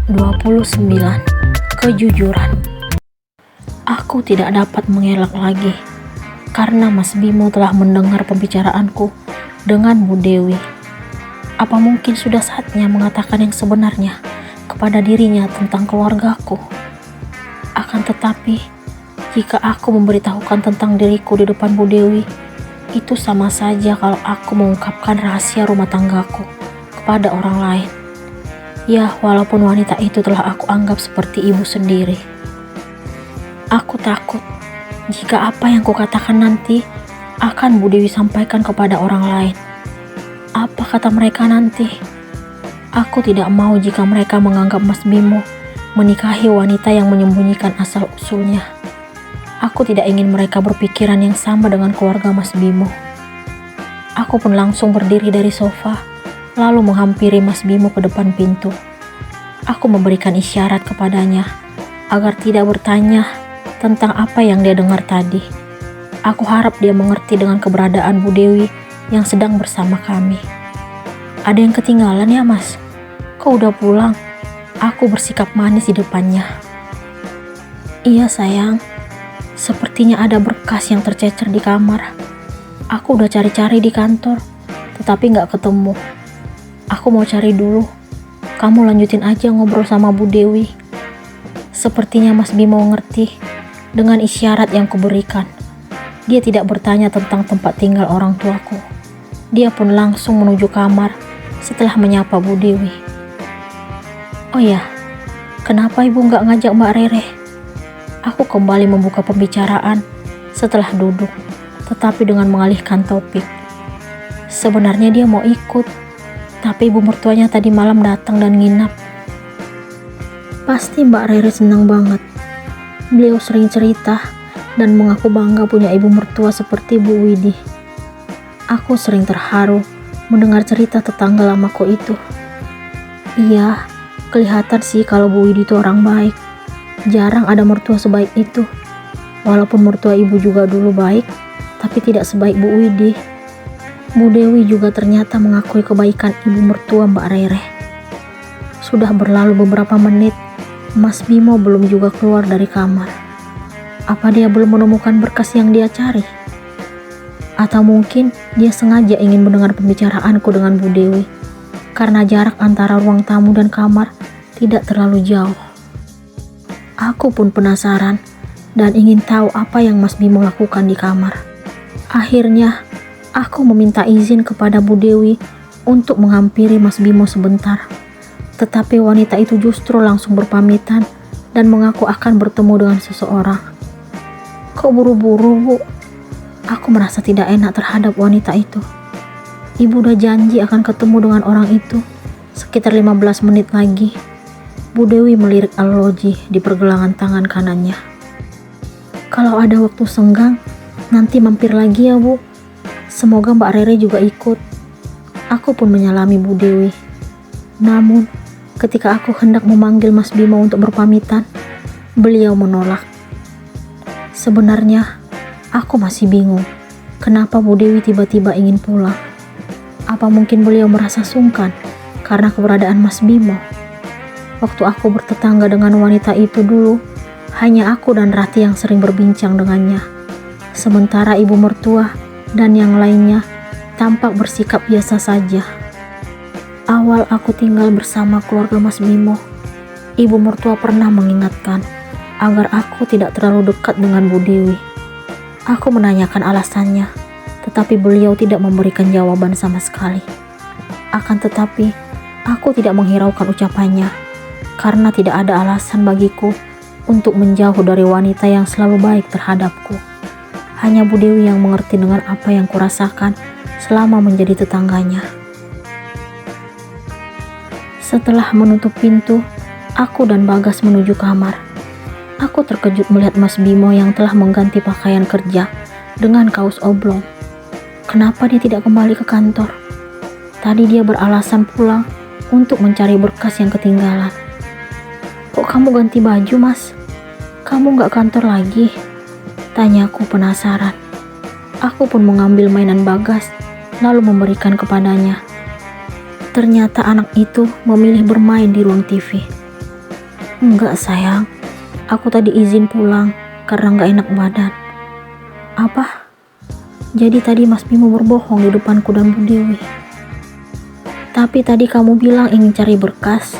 29. Kejujuran. Aku tidak dapat mengelak lagi karena Mas Bimo telah mendengar pembicaraanku dengan Bu Dewi. Apa mungkin sudah saatnya mengatakan yang sebenarnya kepada dirinya tentang keluargaku? Akan tetapi, jika aku memberitahukan tentang diriku di depan Bu Dewi, itu sama saja kalau aku mengungkapkan rahasia rumah tanggaku kepada orang lain. Ya, walaupun wanita itu telah aku anggap seperti ibu sendiri. Aku takut jika apa yang kukatakan nanti akan Bu Dewi sampaikan kepada orang lain. Apa kata mereka nanti? Aku tidak mau jika mereka menganggap Mas Bimo menikahi wanita yang menyembunyikan asal-usulnya. Aku tidak ingin mereka berpikiran yang sama dengan keluarga Mas Bimo. Aku pun langsung berdiri dari sofa, lalu menghampiri Mas Bimo ke depan pintu. Aku memberikan isyarat kepadanya agar tidak bertanya tentang apa yang dia dengar tadi. Aku harap dia mengerti dengan keberadaan Bu Dewi yang sedang bersama kami. Ada yang ketinggalan ya, Mas? Kok udah pulang? Aku bersikap manis di depannya. Iya sayang, sepertinya ada berkas yang tercecer di kamar. Aku udah cari-cari di kantor, tetapi gak ketemu. Aku mau cari dulu. Kamu lanjutin aja ngobrol sama Bu Dewi. Sepertinya Mas Bimo ngerti dengan isyarat yang kuberikan. Dia tidak bertanya tentang tempat tinggal orang tuaku. Dia pun langsung menuju kamar setelah menyapa Bu Dewi. Oh ya, kenapa ibu gak ngajak Mbak Rere? Aku kembali membuka pembicaraan setelah duduk, tetapi dengan mengalihkan topik. Sebenarnya dia mau ikut, tapi ibu mertuanya tadi malam datang dan nginap. Pasti Mbak Rere senang banget. Beliau sering cerita dan mengaku bangga punya ibu mertua seperti Bu Widi. Aku sering terharu mendengar cerita tetangga lamaku itu. Iya, kelihatan sih kalau Bu Widi itu orang baik. Jarang ada mertua sebaik itu. Walaupun mertua ibu juga dulu baik, tapi tidak sebaik Bu Widi. Bu Dewi juga ternyata mengakui kebaikan ibu mertua Mbak Rere. Sudah berlalu beberapa menit, Mas Bimo belum juga keluar dari kamar. Apa dia belum menemukan berkas yang dia cari? Atau mungkin dia sengaja ingin mendengar pembicaraanku dengan Bu Dewi, karena jarak antara ruang tamu dan kamar tidak terlalu jauh. Aku pun penasaran dan ingin tahu apa yang Mas Bimo lakukan di kamar. Akhirnya, aku meminta izin kepada Bu Dewi untuk menghampiri Mas Bimo sebentar. Tetapi wanita itu justru langsung berpamitan dan mengaku akan bertemu dengan seseorang. Kok buru-buru, Bu? Aku merasa tidak enak terhadap wanita itu. Ibu udah janji akan ketemu dengan orang itu sekitar 15 menit lagi. Bu Dewi melirik arloji di pergelangan tangan kanannya. Kalau ada waktu senggang, nanti mampir lagi ya, Bu. Semoga Mbak Rere juga ikut. Aku pun menyalami Bu Dewi. Namun, ketika aku hendak memanggil Mas Bimo untuk berpamitan, beliau menolak. Sebenarnya, aku masih bingung kenapa Bu Dewi tiba-tiba ingin pulang. Apa mungkin beliau merasa sungkan karena keberadaan Mas Bimo? Waktu aku bertetangga dengan wanita itu dulu, hanya aku dan Rati yang sering berbincang dengannya. Sementara ibu mertua dan yang lainnya tampak bersikap biasa saja. Awal aku tinggal bersama keluarga Mas Bimo, ibu mertua pernah mengingatkan agar aku tidak terlalu dekat dengan Bu Dewi. Aku menanyakan alasannya, tetapi beliau tidak memberikan jawaban sama sekali. Akan tetapi, aku tidak menghiraukan ucapannya, karena tidak ada alasan bagiku untuk menjauh dari wanita yang selalu baik terhadapku. Hanya Bu Dewi yang mengerti dengan apa yang kurasakan selama menjadi tetangganya. Setelah menutup pintu, aku dan Bagas menuju kamar. Aku terkejut melihat Mas Bimo yang telah mengganti pakaian kerja dengan kaos oblong. Kenapa dia tidak kembali ke kantor? Tadi dia beralasan pulang untuk mencari berkas yang ketinggalan. Kok kamu ganti baju, Mas? Kamu gak kantor lagi? Tanyaku penasaran. Aku pun mengambil mainan Bagas, lalu memberikan kepadanya. Ternyata anak itu memilih bermain di ruang TV. Enggak sayang, aku tadi izin pulang karena nggak enak badan. Apa? Jadi tadi Mas Bimo berbohong di depanku dan Bu Dewi. Tapi tadi kamu bilang ingin cari berkas.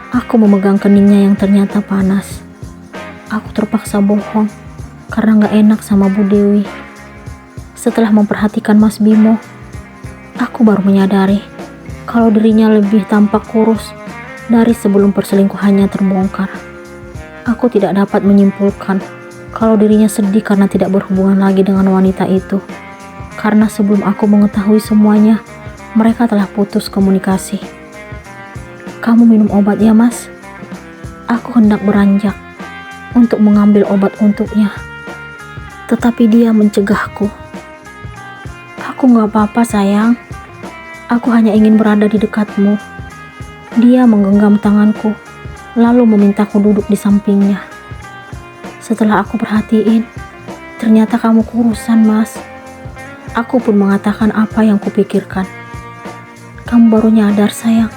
Aku memegang keningnya yang ternyata panas. Aku terpaksa bohong karena nggak enak sama Bu Dewi. Setelah memperhatikan Mas Bimo, aku baru menyadari kalau dirinya lebih tampak kurus dari sebelum perselingkuhannya terbongkar. Aku tidak dapat menyimpulkan kalau dirinya sedih karena tidak berhubungan lagi dengan wanita itu. Karena sebelum aku mengetahui semuanya, mereka telah putus komunikasi. Kamu minum obat ya, Mas? Aku hendak beranjak untuk mengambil obat untuknya. Tetapi dia mencegahku. Aku gak apa-apa sayang. Aku hanya ingin berada di dekatmu. Dia menggenggam tanganku, lalu memintaku duduk di sampingnya. Setelah aku perhatiin, ternyata kamu kurusan, Mas. Aku pun mengatakan apa yang kupikirkan. Kamu baru nyadar sayang.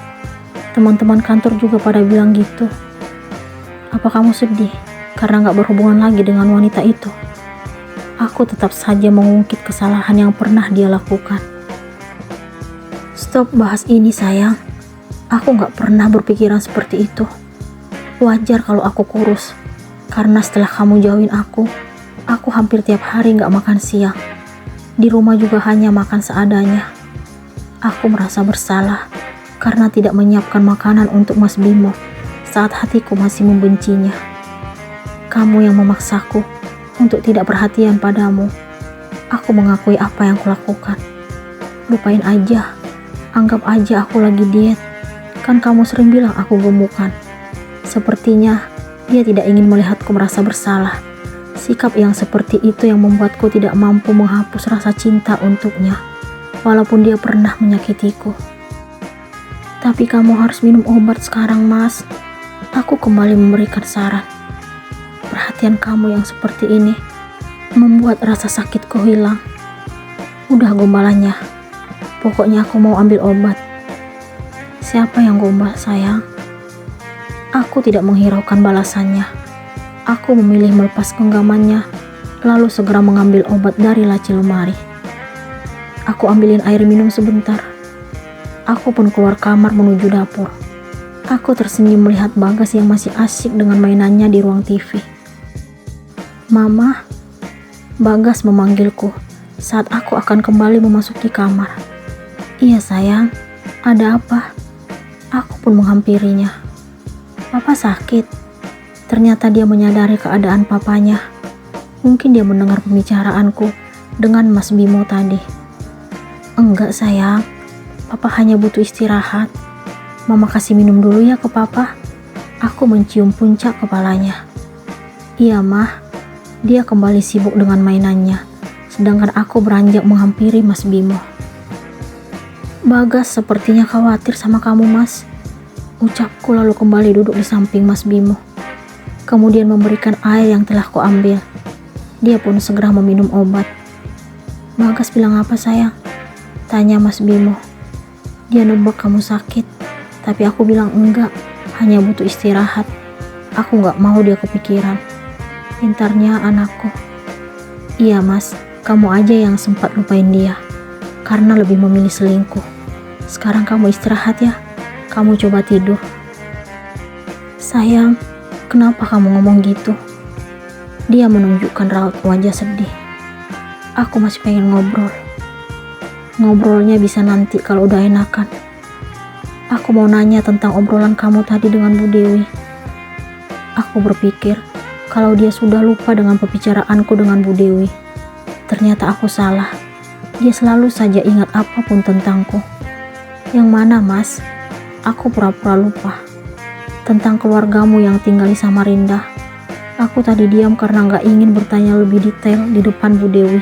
Teman-teman kantor juga pada bilang gitu. Apa kamu sedih karena gak berhubungan lagi dengan wanita itu? Aku tetap saja mengungkit kesalahan yang pernah dia lakukan. Stop bahas ini sayang. Aku gak pernah berpikiran seperti itu. Wajar kalau aku kurus. Karena setelah kamu jauhin aku hampir tiap hari gak makan siang. Di rumah juga hanya makan seadanya. Aku merasa bersalah karena tidak menyiapkan makanan untuk Mas Bimo saat hatiku masih membencinya. Kamu yang memaksaku untuk tidak perhatian padamu. Aku mengakui apa yang kulakukan. Lupain aja. Anggap aja aku lagi diet. Kan kamu sering bilang aku gemukan. Sepertinya dia tidak ingin melihatku merasa bersalah. Sikap yang seperti itu yang membuatku tidak mampu menghapus rasa cinta untuknya. Walaupun dia pernah menyakitiku. Tapi kamu harus minum obat sekarang, Mas. Aku kembali memberikan saran. Perhatian kamu yang seperti ini membuat rasa sakitku hilang. Udah gombalannya. Pokoknya aku mau ambil obat. Siapa yang gombal, sayang? Aku tidak menghiraukan balasannya. Aku memilih melepas genggamannya, lalu segera mengambil obat dari laci lemari. Aku ambilin air minum sebentar. Aku pun keluar kamar menuju dapur. Aku tersenyum melihat Bagas yang masih asyik dengan mainannya di ruang TV. Mama, Bagas memanggilku saat aku akan kembali memasuki kamar. Iya sayang, ada apa? Aku pun menghampirinya. Papa sakit. Ternyata dia menyadari keadaan papanya. Mungkin dia mendengar pembicaraanku dengan Mas Bimo tadi. Enggak sayang, Papa hanya butuh istirahat. Mama kasih minum dulu ya ke Papa. Aku mencium puncak kepalanya. Iya mah, dia kembali sibuk dengan mainannya. Sedangkan aku beranjak menghampiri Mas Bimo. Bagas sepertinya khawatir sama kamu, Mas. Ucapku lalu kembali duduk di samping Mas Bimo. Kemudian memberikan air yang telah kuambil. Dia pun segera meminum obat. Bagas bilang apa sayang? Tanya Mas Bimo. Dia nebak kamu sakit. Tapi aku bilang enggak, hanya butuh istirahat. Aku gak mau dia kepikiran. Pintarnya anakku. Iya Mas, kamu aja yang sempat lupain dia. Karena lebih memilih selingkuh. Sekarang kamu istirahat ya. Kamu coba tidur. Sayang, kenapa kamu ngomong gitu? Dia menunjukkan raut wajah sedih. Aku masih pengen ngobrol. Ngobrolnya bisa nanti kalau udah enakan. Aku mau nanya tentang obrolan kamu tadi dengan Bu Dewi. Aku berpikir kalau dia sudah lupa dengan pembicaraanku dengan Bu Dewi. Ternyata aku salah. Dia selalu saja ingat apapun tentangku. Yang mana, Mas? Aku pura-pura lupa. Tentang keluargamu yang tinggal di Samarinda. Aku tadi diam karena gak ingin bertanya lebih detail di depan Bu Dewi.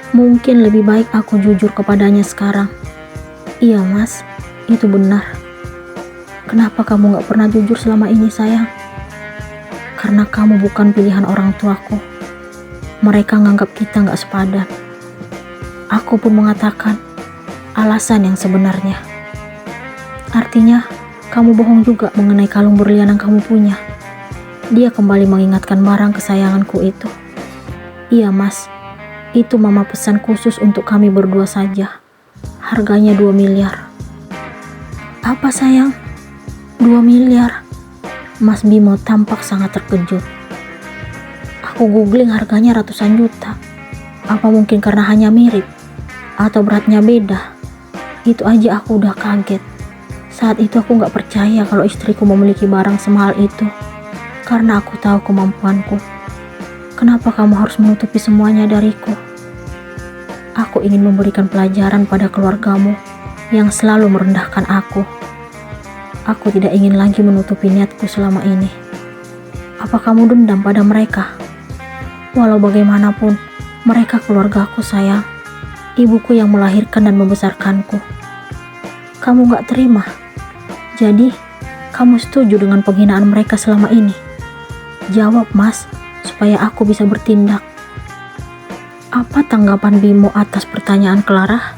Mungkin lebih baik aku jujur kepadanya sekarang. Iya Mas, itu benar. Kenapa kamu gak pernah jujur selama ini sayang? Karena kamu bukan pilihan orang tuaku. Mereka nganggap kita gak sepadan. Aku pun mengatakan alasan yang sebenarnya. Artinya Kamu bohong juga mengenai kalung berlian yang kamu punya. Dia kembali mengingatkan barang kesayanganku itu. Iya mas, itu mama pesan khusus untuk kami berdua saja. Harganya 2 miliar. Apa sayang? 2 miliar? Mas Bimo tampak sangat terkejut. Aku googling harganya ratusan juta. Apa mungkin karena hanya mirip? Atau beratnya beda? Itu aja aku udah kaget. Saat itu aku gak percaya kalau istriku memiliki barang semahal itu. Karena aku tahu kemampuanku. Kenapa kamu harus menutupi semuanya dariku? Aku ingin memberikan pelajaran pada keluargamu yang selalu merendahkan aku. Aku tidak ingin lagi menutupi niatku selama ini. Apa kamu dendam pada mereka? Walau bagaimanapun, mereka keluargaku sayang. Ibuku yang melahirkan dan membesarkanku. Kamu gak terima? Jadi, kamu setuju dengan penghinaan mereka selama ini? Jawab mas, supaya aku bisa bertindak. Apa tanggapan Bimo atas pertanyaan Clara?